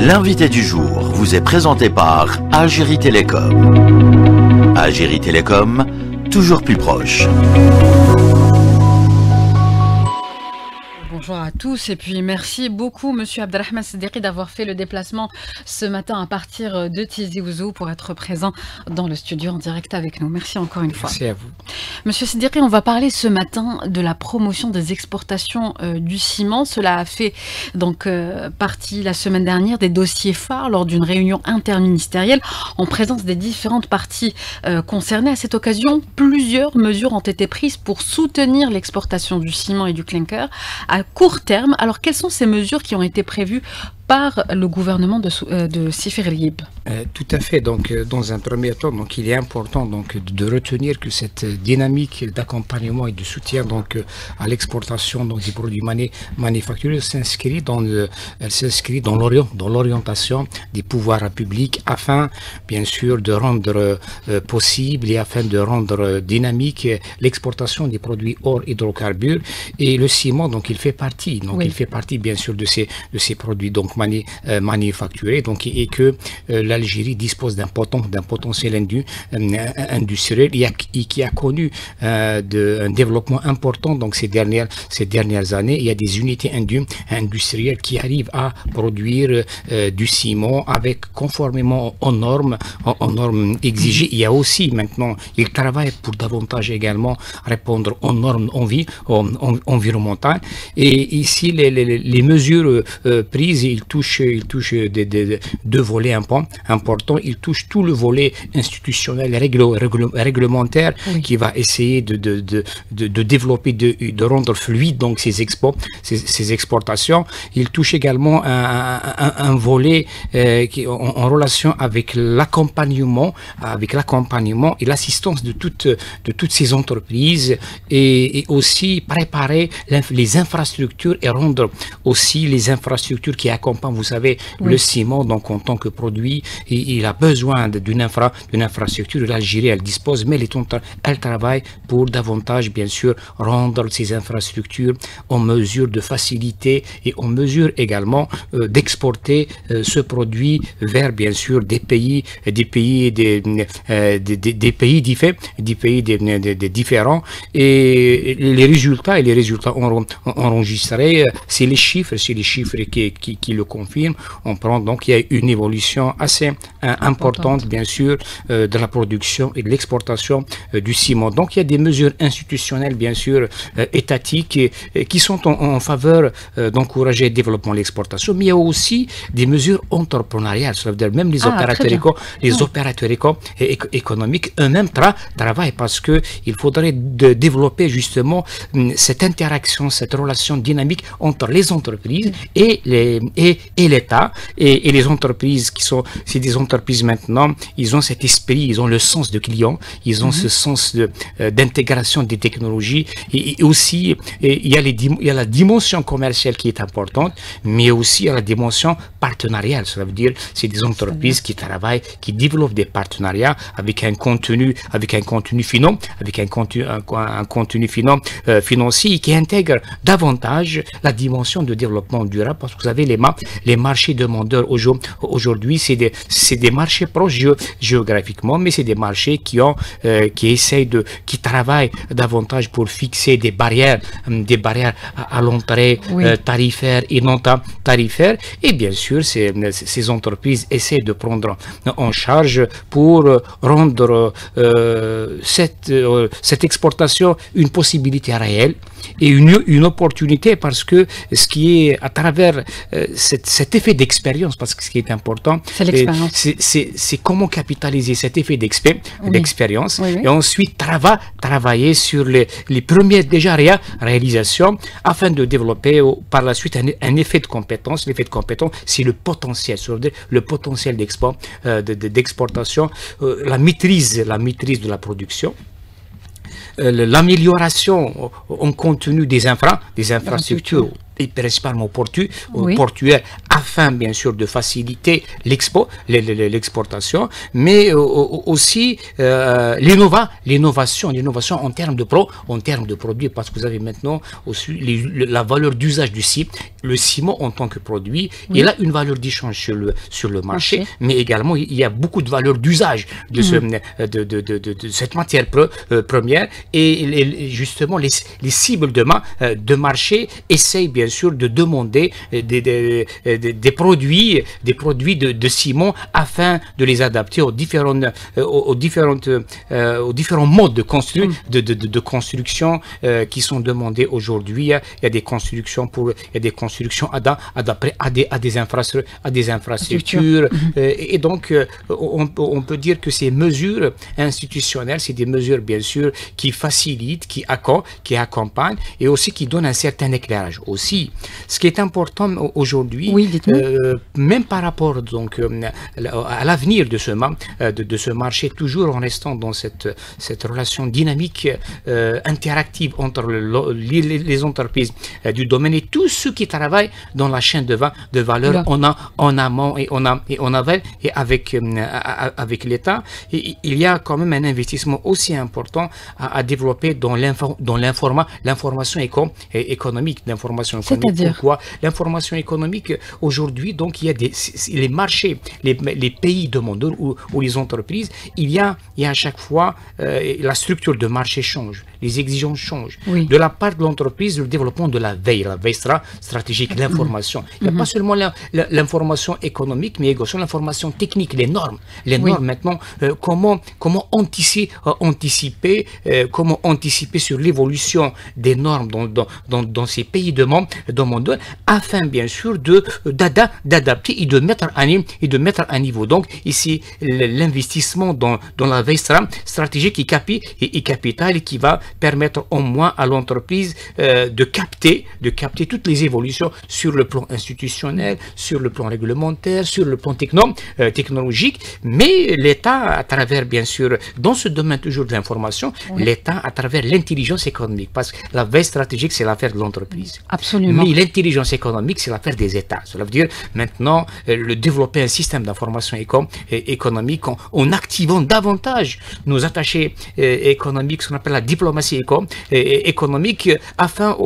L'invité du jour vous est présenté par Algérie Télécom. Algérie Télécom, toujours plus proche. Bonjour à tous et puis merci beaucoup Monsieur Abdelrahman Siddiqui d'avoir fait le déplacement ce matin à partir de Tizi Ouzou pour être présent dans le studio en direct avec nous. Merci encore une fois. Merci à vous. Monsieur Siddiqui, on va parler ce matin de la promotion des exportations du ciment. Cela a fait donc partie la semaine dernière des dossiers phares lors d'une réunion interministérielle en présence des différentes parties concernées. À cette occasion, plusieurs mesures ont été prises pour soutenir l'exportation du ciment et du clinker à court terme. Alors, quelles sont ces mesures qui ont été prévues par le gouvernement de Sifir El-Yib? Tout à fait. Donc, dans un premier temps, donc, il est important donc, de retenir que cette dynamique d'accompagnement et de soutien donc, à l'exportation des produits manufacturés s'inscrit dans l'orientation des pouvoirs publics afin, bien sûr, de rendre possible et afin de rendre dynamique l'exportation des produits hors hydrocarbures. Et le ciment, donc, il fait partie. Donc, oui. Il fait partie, bien sûr, de ces produits donc, manufacturés, donc, et que l'Algérie dispose d'un potentiel industriel et qui a connu un développement important donc ces dernières années. Il y a des unités industrielles qui arrivent à produire du ciment conformément aux normes exigées. Il y a aussi maintenant, ils travaillent pour davantage également répondre aux normes environnementales. Et ici, les mesures prises, ils touchent deux volets importants. Ils touchent tout le volet institutionnel, réglementaire, oui, qui va essayer de développer, de rendre fluide donc ces exportations. Ils touchent également un volet qui en relation avec l'accompagnement et l'assistance de toutes ces entreprises et aussi préparer les infrastructures et rendre aussi les infrastructures qui accompagnent, vous savez, oui, le ciment, donc en tant que produit, il a besoin d'une infrastructure. L'Algérie, elle dispose, mais elle travaille pour davantage, bien sûr, rendre ces infrastructures en mesure de faciliter et en mesure également d'exporter ce produit vers, bien sûr, des pays différents. Et les résultats enregistrés, c'est les chiffres qui le confirment. On prend donc, il y a une évolution assez importante, bien sûr, de la production et de l'exportation du ciment. Donc, il y a des mesures institutionnelles, bien sûr, étatiques, qui sont en faveur d'encourager le développement de l'exportation, mais il y a aussi des mesures entrepreneuriales. Ça veut dire même les opérateurs économiques eux-mêmes travaillent parce qu'il faudrait développer justement cette interaction, cette relation dynamique entre les entreprises et l'État. Et les entreprises c'est des entreprises maintenant, ils ont cet esprit, ils ont le sens de client, ils ont ce sens d'intégration des technologies et aussi il y a la dimension commerciale qui est importante, mais aussi il y a la dimension partenariale. Ça veut dire c'est des entreprises qui travaillent, qui développent des partenariats avec un contenu financier qui intègre davantage la dimension de développement durable, parce que vous savez les marchés demandeurs aujourd'hui c'est des marchés proches géographiquement, mais c'est des marchés qui travaillent davantage pour fixer des barrières à l'entrée, oui, tarifaires et non tarifaires. Et bien sûr, ces entreprises essaient de prendre en charge pour rendre cette exportation une possibilité réelle et une opportunité, parce que ce qui est à travers cet effet d'expérience, parce que ce qui est important, c'est comment capitaliser cet effet d'expérience, oui, et ensuite travailler sur les premières déjà réalisations afin de développer par la suite un effet de compétence. L'effet de compétence, c'est le potentiel, le potentiel d'exportation, la maîtrise de la production, l'amélioration en continu des infrastructures et principalement Oui. portuaire, afin bien sûr de faciliter l'exportation, mais aussi l'innovation en termes de produits, parce que vous avez maintenant aussi la valeur d'usage du ciment, le ciment en tant que produit, Oui. il a une valeur d'échange sur le marché, mais également il y a beaucoup de valeur d'usage de cette matière première, et justement les cibles de marché essayent bien sûr de demander des produits de ciment afin de les adapter aux différents modes de construction qui sont demandés aujourd'hui. Il y a des constructions adaptées à des infrastructures, et donc on peut dire que ces mesures institutionnelles, c'est des mesures bien sûr qui facilitent, qui accompagnent, et aussi qui donnent un certain éclairage. Aussi, ce qui est important aujourd'hui, même par rapport donc à l'avenir de ce marché, toujours en restant dans cette relation dynamique, interactive entre les entreprises du domaine et tous ceux qui travaillent dans la chaîne de valeur, en amont et en aval, et avec l'État, il y a quand même un investissement aussi important à développer dans l'information économique. Pourquoi l'information économique aujourd'hui? Donc il y a les marchés, les pays demandeurs ou les entreprises, il y a à chaque fois la structure de marché change, les exigences changent. Oui. De la part de l'entreprise, le développement de la veille stratégique, l'information. Il n'y a pas seulement l'information économique, mais également l'information technique, les normes. Les normes maintenant, comment anticiper sur l'évolution des normes dans ces pays demandeurs, afin bien sûr d'adapter et de mettre à niveau. Donc ici, l'investissement dans la veille stratégique est capital, et qui va permettre au moins à l'entreprise de capter toutes les évolutions sur le plan institutionnel, sur le plan réglementaire, sur le plan technologique, mais l'État, à travers bien sûr, dans ce domaine toujours de l'information, l'État à travers l'intelligence économique, parce que la veille stratégique c'est l'affaire de l'entreprise. Absolument. Mais l'intelligence économique c'est l'affaire des États. Cela veut dire maintenant développer un système d'information économique en activant davantage nos attachés économiques, ce qu'on appelle la diplomatie économique, afin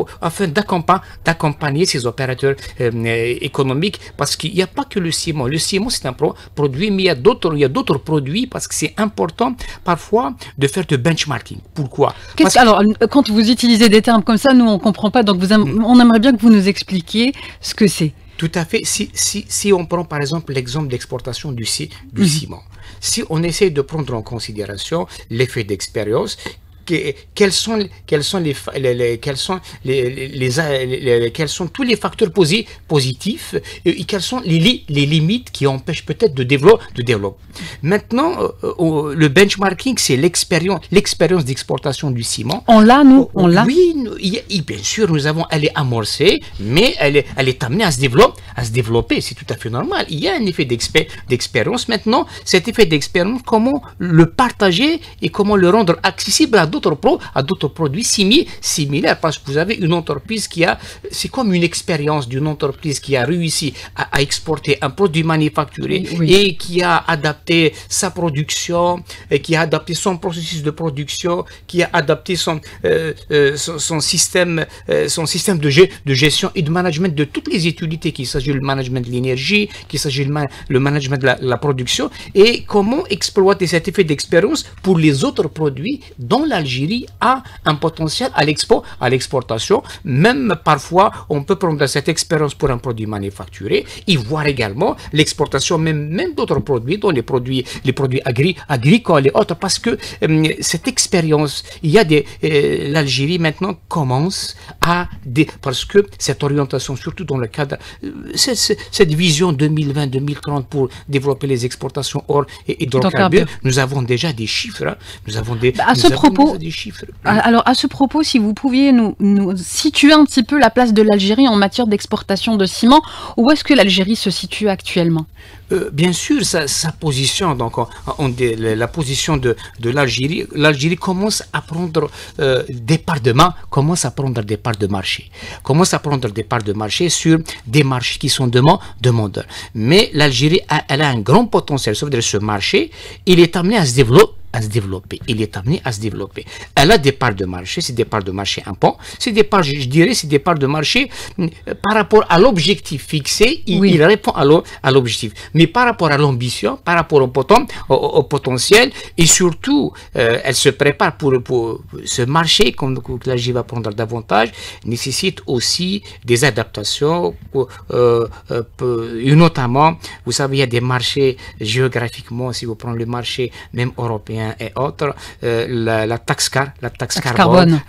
d'accompagner ces opérateurs économiques, parce qu'il n'y a pas que le ciment. Le ciment c'est un produit, mais il y a d'autres produits, parce que c'est important parfois de faire de benchmarking. Pourquoi? Alors, quand vous utilisez des termes comme ça, nous on ne comprend pas, donc on aimerait bien que vous nous expliquiez ce que c'est. Tout à fait. Si on prend par exemple l'exemple d'exportation du ciment, si on essaie de prendre en considération l'effet d'expérience, quels sont tous les facteurs positifs, et quelles sont les limites qui empêchent peut-être de développer. Maintenant, le benchmarking, c'est l'expérience d'exportation du ciment. On l'a, nous? On l'a? Oui, bien sûr, elle est amorcée, mais elle est amenée à se développer. C'est tout à fait normal. Il y a un effet d'expérience. Maintenant, cet effet d'expérience, comment le partager et comment le rendre accessible à d'autres produits similaires, parce que vous avez une entreprise c'est comme une expérience d'une entreprise qui a réussi à exporter un produit manufacturé, et qui a adapté sa production, et qui a adapté son processus de production, qui a adapté son système de gestion et de management de toutes les utilités, qu'il s'agit du management de l'énergie, qu'il s'agit le management de la production, et comment exploiter cet effet d'expérience pour les autres produits dont l'Algérie a un potentiel à l'exportation. Même parfois, on peut prendre cette expérience pour un produit manufacturé et voir également l'exportation même d'autres produits, dont les produits agricoles et autres, parce que cette expérience, l'Algérie maintenant commence parce que cette orientation, surtout dans le cadre, cette vision 2020-2030 pour développer les exportations hors et hydrocarbures, nous avons déjà des chiffres. À ce propos, des chiffres. Alors, à ce propos, si vous pouviez nous situer un petit peu la place de l'Algérie en matière d'exportation de ciment, où est-ce que l'Algérie se situe actuellement? Bien sûr, sa position, donc la position de l'Algérie commence à prendre des parts de main, commence à prendre des parts de marché, sur des marchés qui sont demandeurs. Mais l'Algérie, elle a un grand potentiel, ça veut dire ce marché, il est amené à se développer. Elle a des parts de marché, c'est des parts de marché importantes, c'est des parts, je dirais, c'est des parts de marché par rapport à l'objectif fixé, il répond à l'objectif. Mais par rapport à l'ambition, par rapport au potentiel, et surtout, elle se prépare pour ce marché, comme l'Algérie va prendre davantage, nécessite aussi des adaptations, notamment, vous savez, il y a des marchés géographiquement, si vous prenez le marché même européen et autres, la taxe carbone,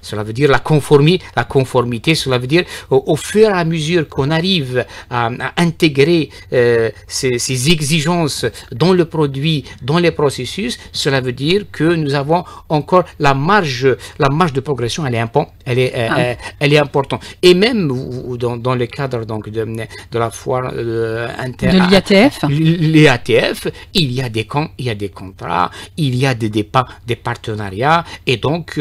cela veut dire la conformité, cela veut dire au fur et à mesure qu'on arrive à intégrer ces exigences dans le produit, dans les processus, cela veut dire que nous avons encore la marge de progression, elle est importante. Et même dans le cadre donc de la foire de l'IATF, il y a des contrats, il y a des partenariats, et donc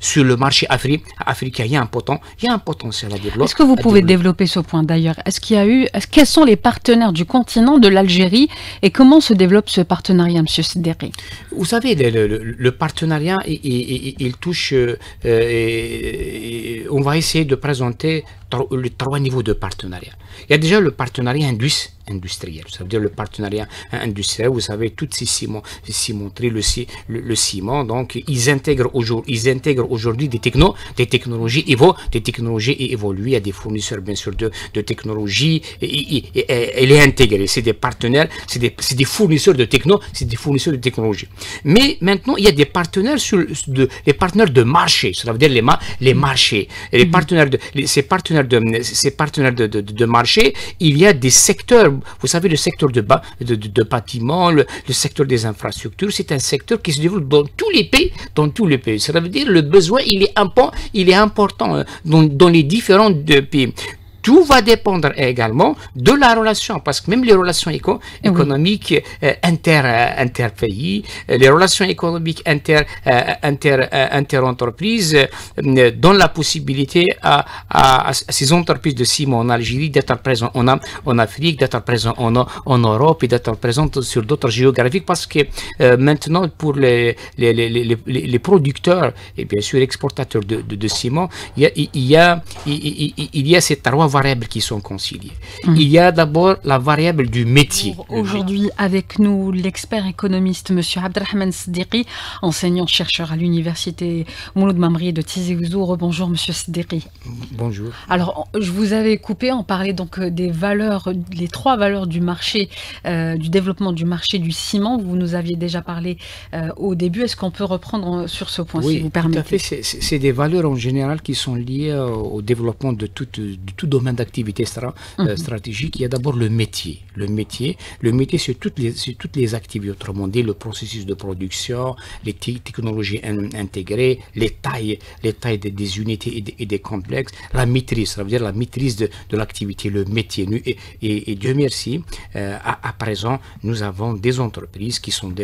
sur le marché africain, il y a un potentiel à développer. Est-ce que vous pouvez développer ce point d'ailleurs? Quels sont les partenaires du continent de l'Algérie et comment se développe ce partenariat, M. Siddiqui? Vous savez, le partenariat, il touche, on va essayer de présenter les 3 niveaux de partenariat. Il y a déjà le partenariat industriel, ça veut dire le partenariat industriel, vous savez, toutes ces cimenteries, le ciment, donc ils intègrent aujourd'hui des technologies évoluées, il y a des fournisseurs bien sûr de technologies, et elle est intégrée, c'est des partenaires, c'est des fournisseurs de technologie. Mais maintenant, il y a des partenaires les partenaires de marché, ça veut dire les marchés, et ces partenaires de marché, il y a des secteurs, vous savez, le secteur de bâtiments, le secteur des infrastructures, c'est un secteur qui se développe dans tous les pays. Ça veut dire le besoin, il est important dans les différents pays. Tout va dépendre également de la relation, parce que même les relations économiques interpays, les relations économiques interentreprises donnent la possibilité à ces entreprises de ciment en Algérie d'être présentes en Afrique, d'être présentes en Europe et d'être présentes sur d'autres géographiques, parce que maintenant pour les producteurs et bien sûr exportateurs de ciment, il y a ces 3 variables qui sont conciliées. Il y a d'abord la variable du métier. Aujourd'hui, avec nous, l'expert économiste, M. Abdelrahman Siddiqui, enseignant-chercheur à l'université Mouloud Mamri de Tizi Ouzou. Bonjour, M. Siddiqui. Bonjour. Alors, je vous avais coupé, on parlait donc des valeurs, les 3 valeurs du marché, du développement du marché du ciment. Vous nous aviez déjà parlé au début. Est-ce qu'on peut reprendre sur ce point, si vous permettez? Oui, tout à fait. C'est des valeurs en général qui sont liées au développement de tout domaine d'activité stratégique. Il y a d'abord le métier. Le métier, c'est toutes les activités, autrement dit, le processus de production, les technologies intégrées, les tailles des unités et des complexes, la maîtrise, ça veut dire la maîtrise de l'activité, le métier. Et Dieu merci, à présent, nous avons des entreprises qui sont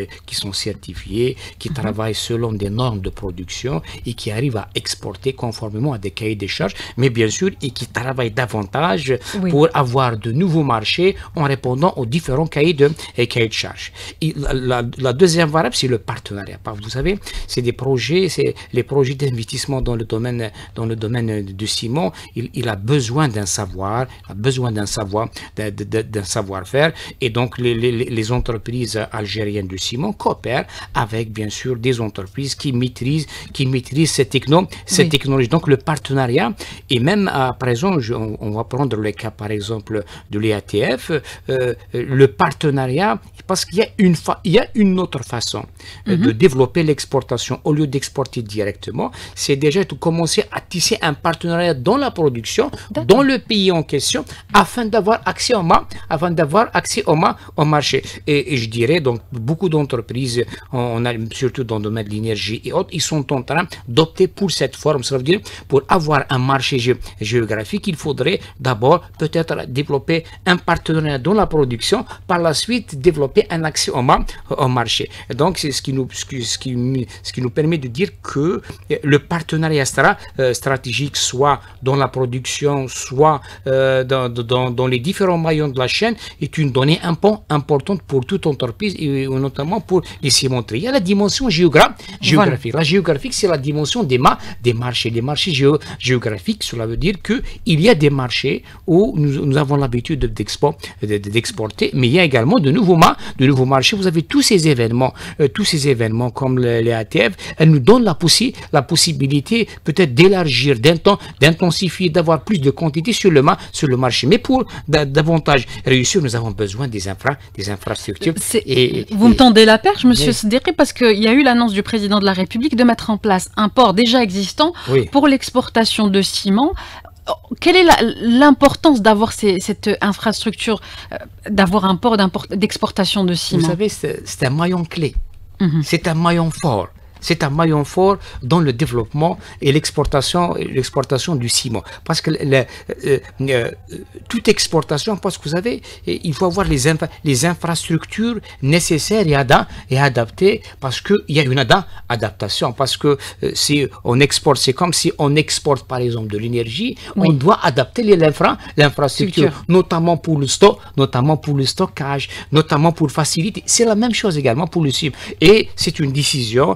certifiées, qui travaillent selon des normes de production et qui arrivent à exporter conformément à des cahiers des charges, mais bien sûr, et qui travaillent davantage pour avoir de nouveaux marchés en répondant aux différents cahiers de charges. Et la deuxième variable, c'est le partenariat. Vous savez, c'est les projets d'investissement dans le domaine du ciment. Il a besoin d'un savoir-faire, et donc les entreprises algériennes du ciment coopèrent avec bien sûr des entreprises qui maîtrisent ces technologies. Donc le partenariat, et même à présent, on va prendre le cas par exemple de l'EATF, le partenariat, parce qu'il y a une autre façon de développer l'exportation au lieu d'exporter directement, c'est déjà de commencer à tisser un partenariat dans la production, dans le pays en question, afin d'avoir accès au marché. Et je dirais donc beaucoup d'entreprises, surtout dans le domaine de l'énergie et autres, ils sont en train d'opter pour cette forme. Ça veut dire pour avoir un marché géographique, il faudrait d'abord peut-être développer un partenariat dans la production, par la suite développer un accès au marché. Et donc c'est ce qui nous permet de dire que le partenariat stratégique, soit dans la production, soit dans les différents maillons de la chaîne, est une donnée importante pour toute entreprise et notamment pour les cimenteries. Il y a la dimension géographique. Voilà. La géographique, c'est la dimension des marchés. Les marchés géographiques, cela veut dire qu'il y a des marchés où nous avons l'habitude d'exporter, mais il y a également de nouveaux marchés. Vous avez tous ces événements comme les ATF, elles nous donnent la possibilité peut-être d'élargir, d'intensifier, d'avoir plus de quantité sur le marché. Mais pour davantage réussir, nous avons besoin des infrastructures. Vous me tendez la perche, monsieur Seddiqi, parce qu'il y a eu l'annonce du président de la République de mettre en place un port déjà existant pour l'exportation de ciment. Quelle est l'importance d'avoir cette infrastructure, d'avoir un port d'exportation de ciment? Vous savez, c'est un maillon clé, c'est un maillon fort. C'est un maillon fort dans le développement et l'exportation du ciment. Parce que toute exportation, parce que vous savez, il faut avoir les infrastructures nécessaires et adaptées, parce qu'il y a une adaptation. Parce que si on exporte, c'est comme si on exporte par exemple de l'énergie, on doit adapter l'infrastructure, notamment pour le stockage, notamment pour faciliter. C'est la même chose également pour le ciment. Et c'est une décision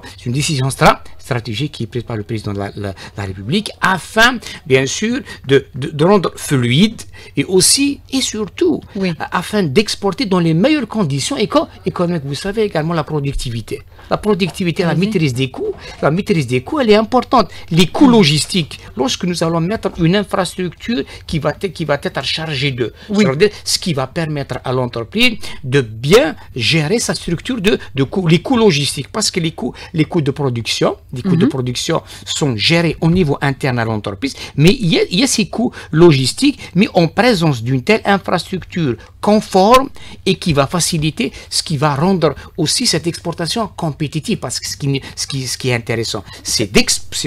stratégique qui est prise par le président de la République, afin, bien sûr, de rendre fluide et aussi et surtout afin d'exporter dans les meilleures conditions économiques. Vous savez également la productivité. La maîtrise des coûts, elle est importante. Les coûts logistiques, lorsque nous allons mettre une infrastructure qui va être chargée ce qui va permettre à l'entreprise de bien gérer sa structure de coûts, les coûts logistiques, parce que les coûts de production, sont gérés au niveau interne à l'entreprise, mais il y a ces coûts logistiques, mais en présence d'une telle infrastructure conforme et qui va faciliter, ce qui va rendre aussi cette exportation compétitive. Parce que ce qui est intéressant, c'est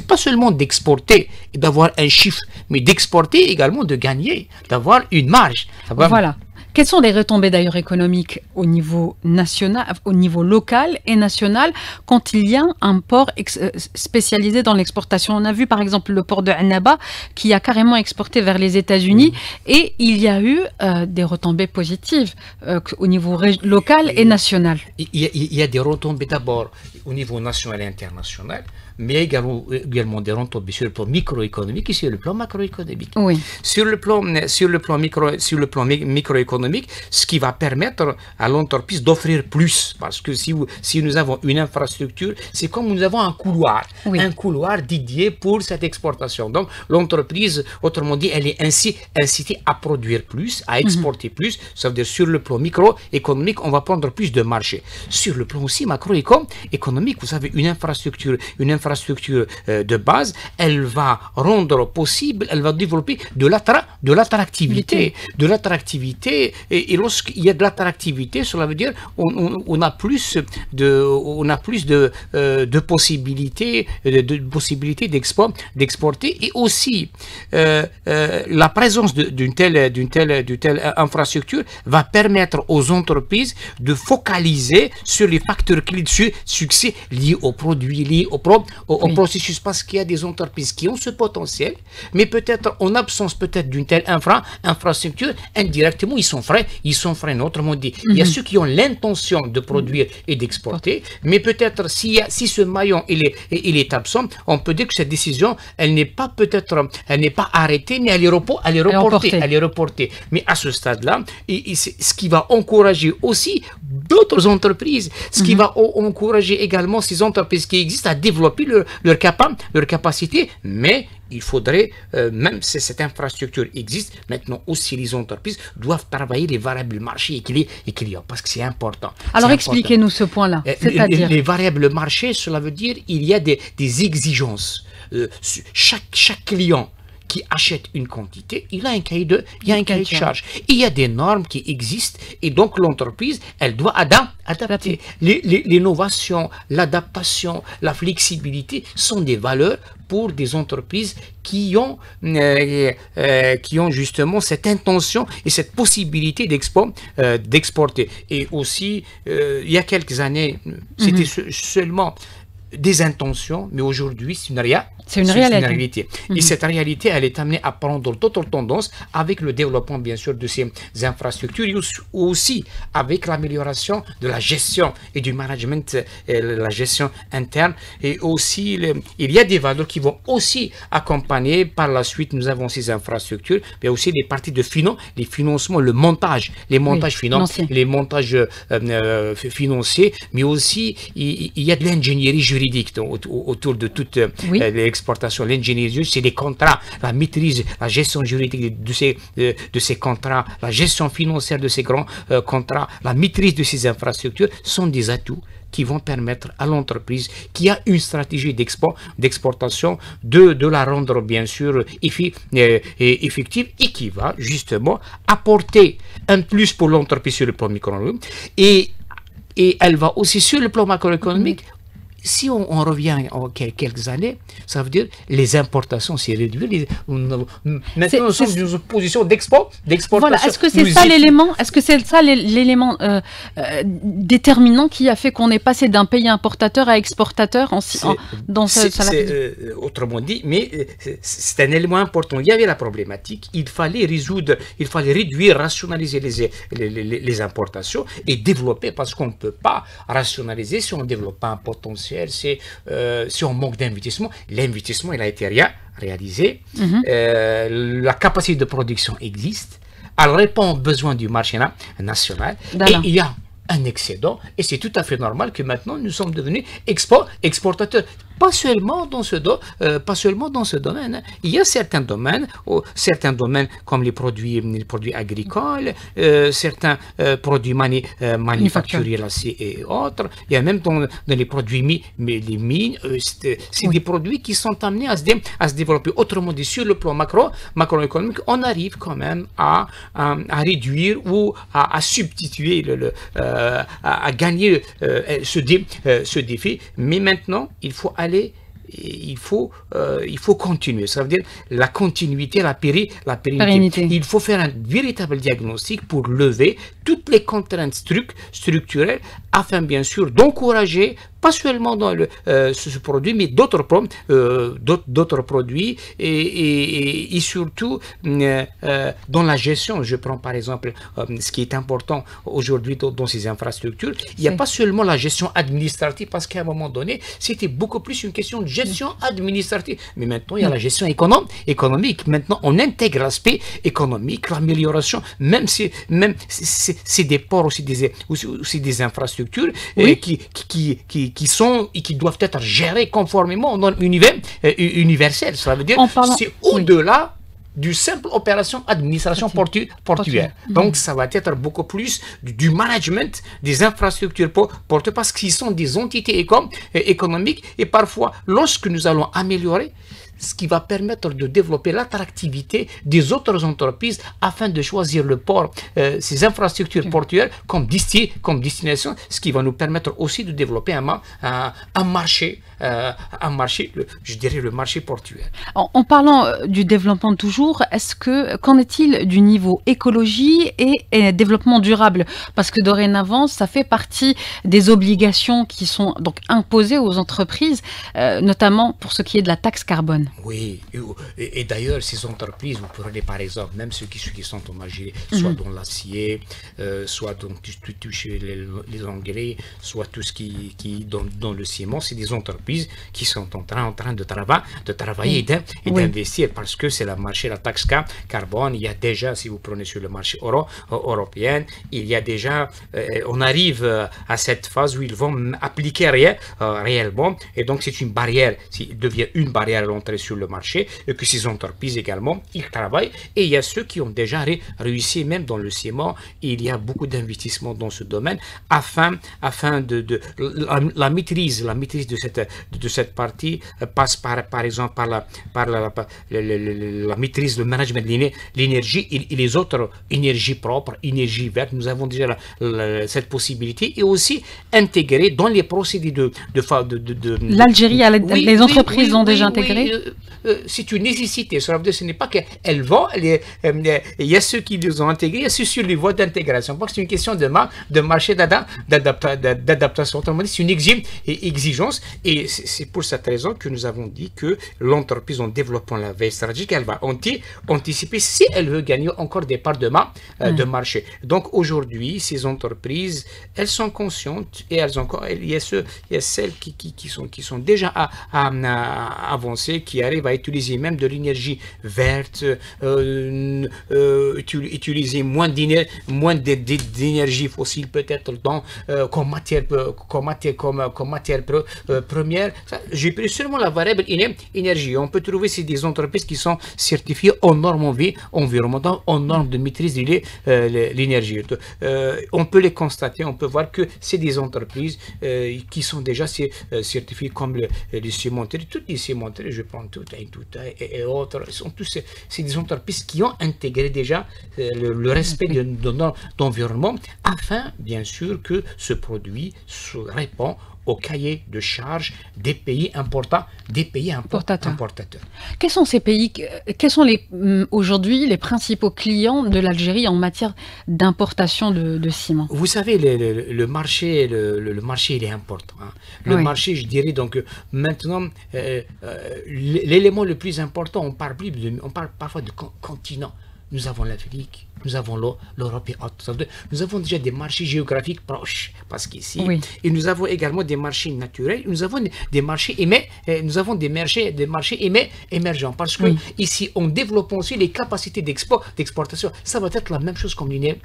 pas seulement d'exporter et d'avoir un chiffre, mais d'exporter également de gagner, d'avoir une marge. Voilà. Quelles sont les retombées d'ailleurs économiques au niveau national, au niveau local et national, quand il y a un port spécialisé dans l'exportation? On a vu par exemple le port de Annaba qui a carrément exporté vers les États-Unis et il y a eu des retombées positives au niveau local et national. Il y a des retombées d'abord au niveau national et international, mais également des retombées sur le plan microéconomique et sur le plan macroéconomique. Sur le plan microéconomique, ce qui va permettre à l'entreprise d'offrir plus, parce que si nous avons une infrastructure, c'est comme nous avons un couloir dédié pour cette exportation. Donc l'entreprise, autrement dit, elle est ainsi incitée à produire plus, à exporter plus. Ça veut dire sur le plan microéconomique, on va prendre plus de marché. Sur le plan aussi macroéconomique, vous savez, une infrastructure de base, elle va rendre possible, elle va développer de l'attractivité. Et lorsqu'il y a de l'attractivité, cela veut dire on a plus de possibilités d'exporter, et aussi la présence d'une telle infrastructure va permettre aux entreprises de focaliser sur les facteurs clés de succès liés aux produits, liés au processus, parce qu'il y a des entreprises qui ont ce potentiel, mais peut-être en absence d'une telle infrastructure, indirectement ils sont freinés. Autrement dit, il y a ceux qui ont l'intention de produire et d'exporter, mais peut-être si ce maillon il est absent, on peut dire que cette décision elle n'est pas arrêtée, mais elle est reportée. Mais à ce stade-là, ce qui va encourager aussi d'autres entreprises, ce qui va encourager également ces entreprises qui existent à développer développer leur capacité, mais il faudrait, même si cette infrastructure existe, maintenant aussi les entreprises doivent travailler les variables marché équilibrées, parce que c'est important. Alors expliquez-nous ce point-là. Les variables marché, cela veut dire il y a des exigences. Chaque client qui achète une quantité, il a un cahier de charge. Il y a des normes qui existent et donc l'entreprise, elle doit adapter. L'innovation, l'adaptation, la flexibilité sont des valeurs pour des entreprises qui ont justement cette intention et cette possibilité d'exporter. Et aussi, il y a quelques années, c'était seulement des intentions, mais aujourd'hui, c'est une réalité. Et cette réalité, elle est amenée à prendre d'autres tendances avec le développement, bien sûr, de ces infrastructures, et aussi avec l'amélioration de la gestion et du management, la gestion interne. Et aussi, il y a des valeurs qui vont aussi accompagner par la suite, nous avons ces infrastructures, mais aussi des parties de les financements, les montages financiers, mais aussi, il y a de l'ingénierie juridique autour de toute l'exportation. L'ingénierie, c'est des contrats, la maîtrise, la gestion juridique de ces contrats, la gestion financière de ces grands contrats, la maîtrise de ces infrastructures sont des atouts qui vont permettre à l'entreprise qui a une stratégie d'exportation de la rendre bien sûr effective et qui va justement apporter un plus pour l'entreprise sur le plan microéconomique et elle va aussi sur le plan macroéconomique. Si on revient en quelques années, ça veut dire les importations s'est réduit. Maintenant, nous sommes dans une position d'exportation. Voilà. Est-ce que c'est ça l'élément? Est-ce que c'est ça l'élément déterminant qui a fait qu'on est passé d'un pays importateur à exportateur autrement dit, mais c'est un élément important. Il y avait la problématique. Il fallait réduire, rationaliser les importations et développer, parce qu'on ne peut pas rationaliser si on ne développe pas un potentiel. Si on manque d'investissement, l'investissement il a été réalisé, la capacité de production existe, elle répond aux besoins du marché national et il y a un excédent et c'est tout à fait normal que maintenant nous sommes devenus exportateurs. Pas seulement dans ce domaine. Hein. Il y a certains domaines comme les produits agricoles, certains produits manufacturiers et autres. Il y a même dans les produits les mines, c'est des produits qui sont amenés à se développer. Autrement dit, sur le plan macroéconomique, on arrive quand même à réduire ou à substituer, à gagner ce défi. Mais maintenant, il faut continuer. Ça veut dire la continuité, la pérennité. Il faut faire un véritable diagnostic pour lever toutes les contraintes structurelles afin bien sûr d'encourager pas seulement dans ce produit, mais d'autres produits et surtout dans la gestion. Je prends par exemple ce qui est important aujourd'hui dans ces infrastructures. Il n'y a pas seulement la gestion administrative, parce qu'à un moment donné, c'était beaucoup plus une question de gestion administrative. Mais maintenant, il y a la gestion économique. Maintenant, on intègre l'aspect économique, l'amélioration, même si c'est des ports, aussi des infrastructures qui sont et qui doivent être gérés conformément aux normes universelles. Ça veut dire c'est au-delà du simple opération administration portuaire. Donc ça va être beaucoup plus du management des infrastructures portuaires, parce qu'ils sont des entités économiques et parfois lorsque nous allons améliorer, ce qui va permettre de développer l'attractivité des autres entreprises afin de choisir le port, ces infrastructures portuaires comme destination, ce qui va nous permettre aussi de développer un marché, je dirais le marché portuaire. En parlant du développement toujours, qu'en est-il du niveau écologie et développement durable? Parce que dorénavant, ça fait partie des obligations qui sont donc imposées aux entreprises, notamment pour ce qui est de la taxe carbone. Oui, et d'ailleurs, ces entreprises, vous prenez par exemple, même ceux qui sont engagés, soit dans l'acier, soit dans tout toucher les engrais, soit tout ce qui dans le ciment, c'est des entreprises entreprises qui sont en train de travailler et d'investir, parce que c'est le marché, la taxe carbone. Il y a déjà, si vous prenez sur le marché européen, il y a déjà, on arrive à cette phase où ils vont appliquer réellement, et donc c'est une barrière, il devient une barrière à l'entrée sur le marché, et que ces entreprises également, ils travaillent, et il y a ceux qui ont déjà réussi, même dans le ciment, il y a beaucoup d'investissements dans ce domaine, afin de la maîtrise de cette partie passe par exemple par la maîtrise, le management de l'énergie et les autres énergies propres, énergie verte. Nous avons déjà cette possibilité, et aussi intégrer dans les procédés de l'Algérie, les entreprises ont déjà intégré. C'est une nécessité. Ça veut dire, ce n'est pas qu'elles vont, il y a ceux qui les ont intégrés, il y a ceux sur les voies d'intégration. Parce que c'est une question de marché d'adaptation. Autrement dit, c'est une exigence, et c'est pour cette raison que nous avons dit que l'entreprise, en développant la veille stratégique, elle va anticiper si elle veut gagner encore des parts de marché. Donc aujourd'hui, ces entreprises, elles sont conscientes, et il y a celles qui sont déjà avancées, qui arrivent à utiliser même de l'énergie verte, utiliser moins d'énergie fossile peut-être comme matière première. J'ai pris seulement la variable énergie. On peut trouver des entreprises qui sont certifiées aux normes environnementales, aux normes de maîtrise de l'énergie. On peut les constater, on peut voir que c'est des entreprises qui sont déjà certifiées comme les cimenteries, toutes les cimenteries, je prends tout et autres, c'est des entreprises qui ont intégré déjà le respect de normes d'environnement, afin bien sûr que ce produit se répond au cahier de charges des pays importateurs. Quels sont ces pays, quels sont aujourd'hui les principaux clients de l'Algérie en matière d'importation de ciment? Vous savez, le marché, il est important. Hein. Le marché, je dirais, donc maintenant, l'élément le plus important, on parle parfois de continent. Nous avons l'Afrique, nous avons l'Europe et autres. Nous avons déjà des marchés géographiques proches, parce qu'ici, et nous avons également des marchés naturels, nous avons des marchés émergents, parce que ici, en développant aussi les capacités d'exportation, ça va être la même chose comme l'énergie,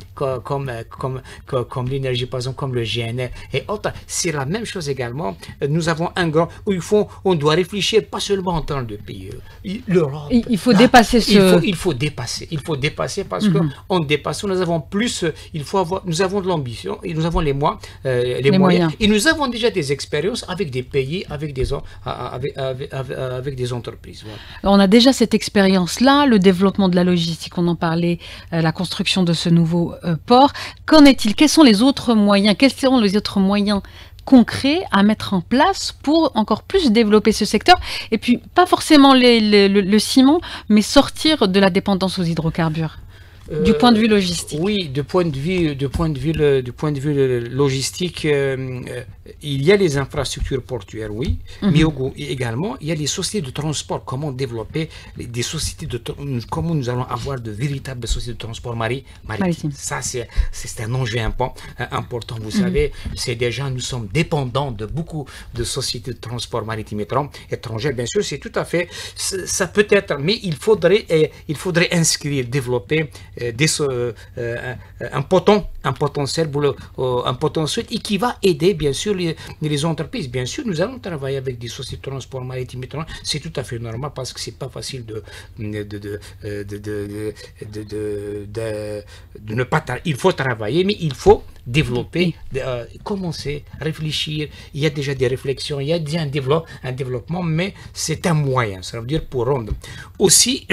par exemple, comme le GNL et autres. C'est la même chose également. Nous avons un grand où on doit réfléchir pas seulement en termes de pays. L'Europe. Il faut dépasser Il faut dépasser parce que en dépassant, nous avons plus, nous avons de l'ambition et nous avons les moyens. Et nous avons déjà des expériences avec des pays, avec des entreprises. Voilà. On a déjà cette expérience-là, le développement de la logistique, on en parlait, la construction de ce nouveau port. Qu'en est-il? Quels sont les autres moyens? Quels seront les autres moyens concrets à mettre en place pour encore plus développer ce secteur, et puis pas forcément le ciment, mais sortir de la dépendance aux hydrocarbures? Du point de vue logistique. Oui, du point de vue logistique, il y a les infrastructures portuaires, oui, mais également il y a les sociétés de transport. Comment développer des sociétés comment nous allons avoir de véritables sociétés de transport maritime. Ça, c'est un enjeu important. Vous savez, nous sommes dépendants de beaucoup de sociétés de transport maritime étrangères. Bien sûr, c'est tout à fait, ça peut être, mais il faudrait inscrire, développer un potentiel et qui va aider bien sûr les entreprises. Bien sûr, nous allons travailler avec des sociétés de transport maritime étrangères. C'est tout à fait normal, parce que c'est pas facile de ne pas il faut travailler, mais il faut développer, commencer, réfléchir. Il y a déjà des réflexions, il y a déjà un développement, mais c'est un moyen. Ça veut dire pour rendre aussi.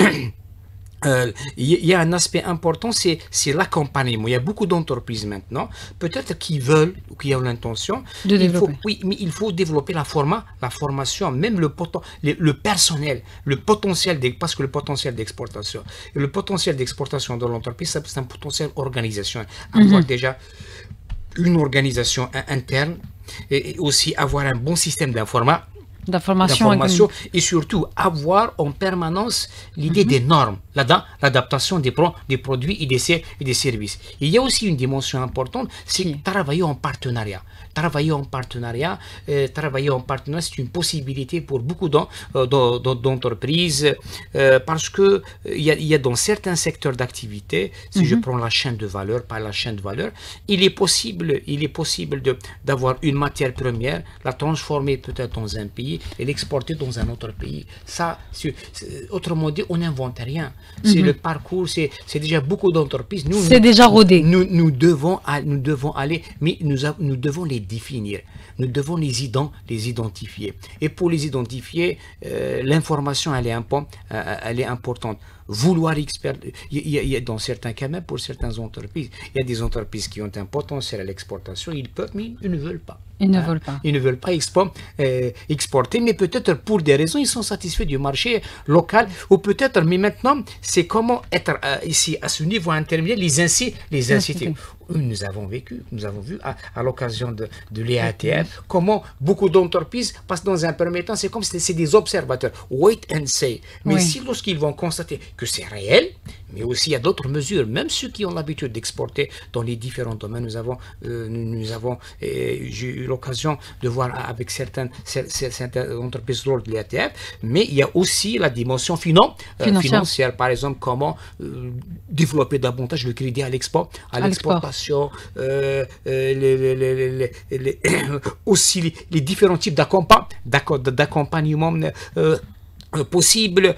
Il y a un aspect important, c'est l'accompagnement. Il y a beaucoup d'entreprises maintenant, peut-être qui veulent ou qui ont l'intention de développer. Mais il faut développer la formation, même le personnel, parce que le potentiel d'exportation de l'entreprise, c'est un potentiel organisationnel. Avoir déjà une organisation interne, et aussi avoir un bon système d'information d'information et surtout avoir en permanence l'idée des normes, l'adaptation des produits et des services. Il y a aussi une dimension importante, c'est travailler en partenariat. Travailler en partenariat, c'est une possibilité pour beaucoup d'entreprises parce que il y a dans certains secteurs d'activité, si je prends la chaîne de valeur, par la chaîne de valeur, il est possible d'avoir une matière première, la transformer peut-être dans un pays et l'exporter dans un autre pays. Ça, autrement dit, on n'invente rien. C'est le parcours, c'est déjà beaucoup d'entreprises. C'est déjà rodé. Nous devons aller, mais nous devons les définir. Nous devons les identifier. Et pour les identifier, l'information, elle est importante. Vouloir exporter, il y a dans certains cas, même pour certaines entreprises, il y a des entreprises qui ont un potentiel à l'exportation, ils peuvent, mais ils ne veulent pas. Ils ne veulent pas. Ils ne veulent pas exporter, mais peut-être pour des raisons, ils sont satisfaits du marché local, ou peut-être, mais maintenant, c'est comment être ici, à ce niveau intermédiaire, les inciter. Nous avons vu à l'occasion de l'EATF, comment beaucoup d'entreprises passent dans un premier temps, c'est comme si c'est des observateurs, wait and see. Mais si lorsqu'ils vont constater que c'est réel, mais aussi il y a d'autres mesures, même ceux qui ont l'habitude d'exporter dans les différents domaines, j'ai eu l'occasion de voir avec certaines entreprises lors de l'EATF, mais il y a aussi la dimension financière, par exemple, comment développer davantage le crédit à l'exportation, aussi les différents types d'accompagnement possible,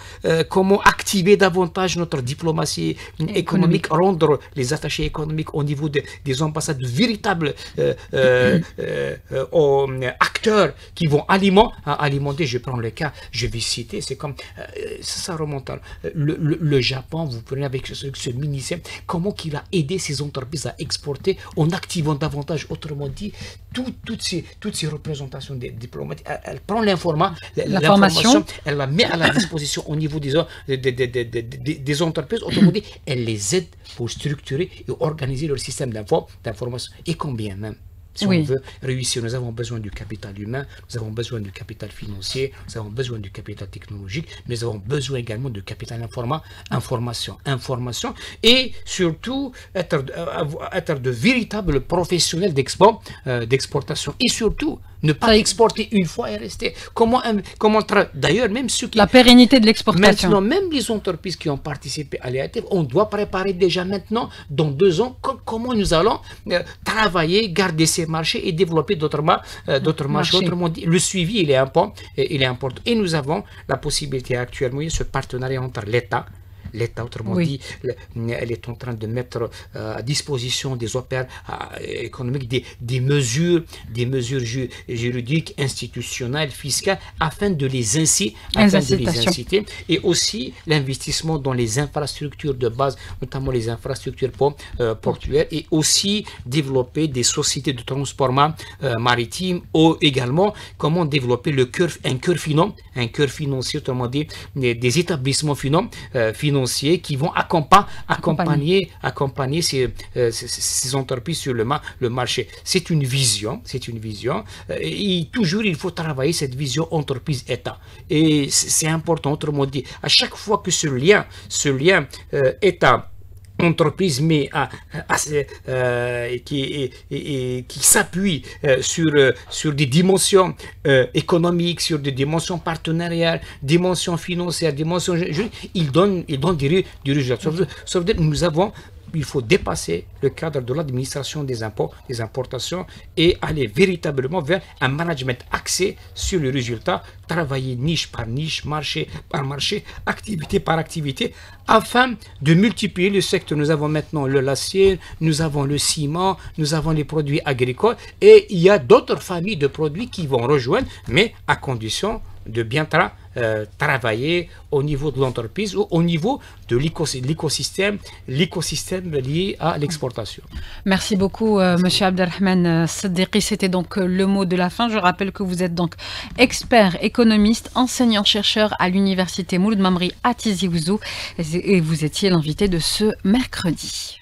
comment activer davantage notre diplomatie économique, rendre les attachés économiques au niveau des ambassades de véritables acteurs qui vont alimenter. Je prends le cas, je vais citer, c'est comme ça remonte à le Japon. Vous prenez avec ce ministère, comment qu'il a aidé ces entreprises à exporter en activant davantage, autrement dit, toutes ces représentations des diplomates. Elle prend l'information, elle la met à la disposition au niveau des entreprises, autrement dit, elle les aide pour structurer et organiser leur système d'information. Et combien même, si on veut réussir, nous avons besoin du capital humain, nous avons besoin du capital financier, nous avons besoin du capital technologique, mais nous avons besoin également de capital information, et surtout être de véritables professionnels d'exportation, et surtout ne pas exporter une fois et rester. D'ailleurs, même ceux qui... La pérennité de l'exportation. Maintenant, même les entreprises qui ont participé à l'EATF, on doit préparer déjà maintenant, dans 2 ans, comment nous allons travailler, garder ces marchés et développer d'autres marchés. Autrement dit, le suivi, il est important. Et nous avons la possibilité actuellement, ce partenariat entre l'État, autrement dit, elle est en train de mettre à disposition des opérateurs économiques des mesures juridiques, institutionnelles, fiscales, afin de les inciter, et aussi l'investissement dans les infrastructures de base, notamment les infrastructures portuaires, et aussi développer des sociétés de transport maritime, ou également comment développer un cœur financier, autrement dit, des établissements financiers qui vont accompagner ces entreprises sur le marché. C'est une vision, et toujours il faut travailler cette vision entreprise-État. Et c'est important, autrement dit, à chaque fois que ce lien État entreprise, mais qui s'appuie sur des dimensions économiques, sur des dimensions partenariales, dimensions financières, dimensions juridiques, il donne des résultats. Ça veut dire que il faut dépasser le cadre de l'administration des impôts, des importations, et aller véritablement vers un management axé sur le résultat, travailler niche par niche, marché par marché, activité par activité, afin de multiplier le secteur. Nous avons maintenant l'acier, nous avons le ciment, nous avons les produits agricoles, et il y a d'autres familles de produits qui vont rejoindre, mais à condition de bien travailler au niveau de l'entreprise ou au niveau de l'écosystème lié à l'exportation. Merci beaucoup, Monsieur Abdelrahman Saddiqi. C'était donc le mot de la fin. Je rappelle que vous êtes donc expert économiste, enseignant-chercheur à l'université Mouloud Mamri à Tizi Ouzou, et vous étiez l'invité de ce mercredi.